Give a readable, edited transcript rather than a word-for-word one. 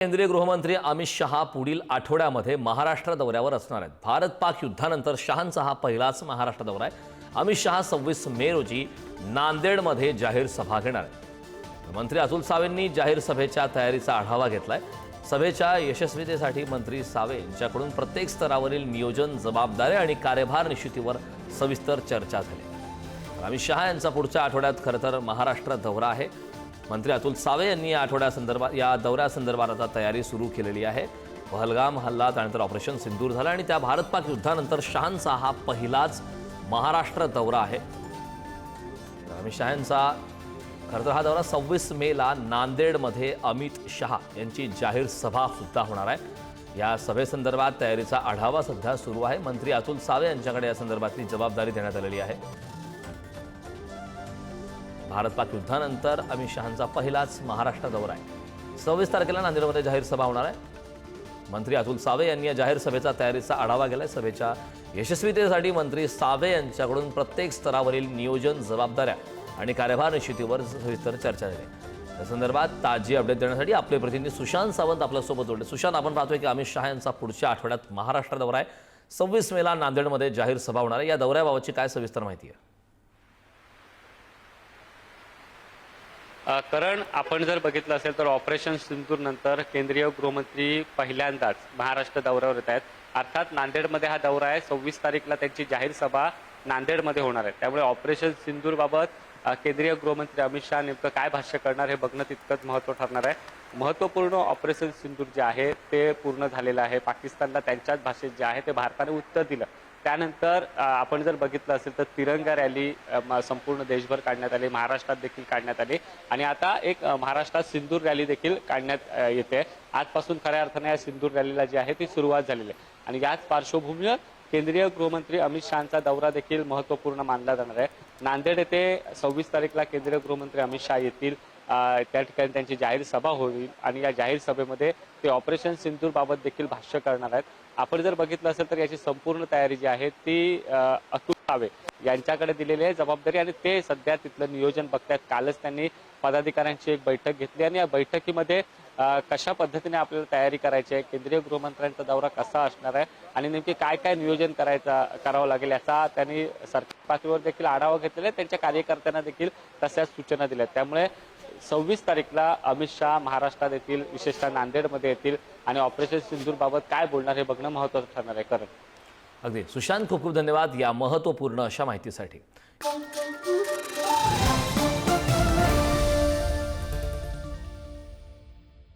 केंद्रीय गृहमंत्री अमित शहा पुढील आठवड्यामध्ये महाराष्ट्र दौऱ्यावर असणार आहेत। भारत-पाक युद्धानंतर शहांचा हा पहिलाच महाराष्ट्र दौरा आहे। अमित शहा 26 मे रोजी नांदेडमध्ये जाहीर सभा घेणार आहेत। मंत्री अतुल सावेंनी जाहीर सभेच्या तयारीचा आढावा घेतलाय। सभेच्या यशस्वीतेसाठी मंत्री सावे यांच्याकडून प्रत्येक स्तरावरील नियोजन, जबाबदारी आणि कार्यभार निश्चितीवर सविस्तर चर्चा झाली। अमित शहा यांचा पुढच्या आठवड्यात खरं तर महाराष्ट्र दौरा आहे। मंत्री अतुल सावे यांनी या दौऱ्यासंदर्भात आता तयारी सुरू केलेली आहे। पहलगाम हल्ला त्यानंतर ऑपरेशन सिंदूर झाला आणि त्या भारत-पाक युद्धानंतर शहांचा हा पहिलाच महाराष्ट्र दौरा आहे। अमित शहा यांचा खरं तर हा दौरा 26 मेला नांदेडमध्ये अमित शहा यांची जाहीर सभा सुद्धा होणार आहे। या सभेसंदर्भात तयारीचा आढावा सध्या सुरू आहे। मंत्री अतुल सावे यांच्याकडे या संदर्भातली जबाबदारी देण्यात आलेली आहे। भारत-पाक युद्धानंतर अमित शहांचा पहिलाच महाराष्ट्र दौरा आहे। 26 तारखेला नांदेडमध्ये जाहीर सभा होणार आहे। मंत्री अतुल सावे यांनी या जाहीर सभेचा तयारीचा आढावा घेतलाय। सभेच्या यशस्वीतेसाठी मंत्री सावे यांच्याकडून प्रत्येक स्तरावरील नियोजन, जबाबदाऱ्या आणि कार्यभार निश्चितीवर सविस्तर चर्चा झाली। या संदर्भात ताजी अपडेट देण्यासाठी आपले प्रतिनिधी सुशांत सावंत आपल्यासोबत जोडले। सुशांत, आपण पाहतोय की अमित शहा यांचा पुढच्या आठवड्यात महाराष्ट्र दौरा आहे। 26 मेला नांदेडमध्ये जाहीर सभा होणार आहे। या दौऱ्याबाबतची काय सविस्तर माहिती आहे? करण, आपण जर बघितलं असेल तर ऑपरेशन सिंदूर नंतर केंद्रीय गृहमंत्री पहिल्यांदाच महाराष्ट्र दौऱ्यावर येत आहेत। अर्थात नांदेडमध्ये हा दौरा आहे। 26 तारीखला त्यांची जाहीर सभा नांदेडमध्ये होणार आहे। त्यामुळे ऑपरेशन सिंदूर बाबत केंद्रीय गृहमंत्री अमित शहा नेमकं काय भाष्य करणार हे बघणं तितकंच महत्त्व ठरणार आहे। महत्त्वपूर्ण ऑपरेशन सिंदूर जे आहे ते पूर्ण झालेलं आहे। पाकिस्तानला त्यांच्याच भाषेत जे आहे ते भारताने उत्तर दिलं। त्यानंतर आपण जर बघितलं असेल तर तिरंगा रॅली संपूर्ण देशभर काढण्यात आली, महाराष्ट्रात देखील काढण्यात आली आणि आता एक महाराष्ट्रात सिंदूर रॅली देखील काढण्यात येते। आजपासून खऱ्या अर्थाने या सिंदूर रॅलीला जी आहे ती सुरुवात झालेली आहे आणि याच पार्श्वभूमीवर केंद्रीय गृहमंत्री अमित शहांचा दौरा देखील महत्त्वपूर्ण मानला जाणार आहे। नांदेड येथे 26 तारीखला केंद्रीय गृहमंत्री अमित शहा येतील। त्या ठिकाणी त्यांची जाहीर सभा होईल आणि या जाहीर सभेमध्ये ते ऑपरेशन सिंदूर बाबत देखील भाष्य करणार आहेत। आपण जर बघितलं असेल तर याची संपूर्ण तयारी जी आहे ती अतुल सावे यांच्याकडे दिलेली आहे जबाबदारी आणि ते सध्या तिथलं नियोजन बघतायत। कालच त्यांनी पदाधिकाऱ्यांची एक बैठक घेतली आणि या बैठकीमध्ये कशा पद्धतीने आपल्याला तयारी करायची आहे, केंद्रीय गृहमंत्र्यांचा दौरा कसा असणार आहे आणि नेमके काय काय नियोजन करावं लागेल याचा त्यांनी सरकार पातळीवर देखील आढावा घेतलेला आहे। त्यांच्या कार्यकर्त्यांना देखील तशाच सूचना दिल्या। त्यामुळे 26 तारीखला अमित शहा महाराष्ट्रात येतील, विशेषतः नांदेडमध्ये येतील आणि ऑपरेशन सिंदूर बाबत काय बोलणार हे बघणं महत्त्वाचं ठरणार आहे। करण, अगदी सुशांत, खूप खूप धन्यवाद या महत्त्वपूर्ण अशा माहितीसाठी।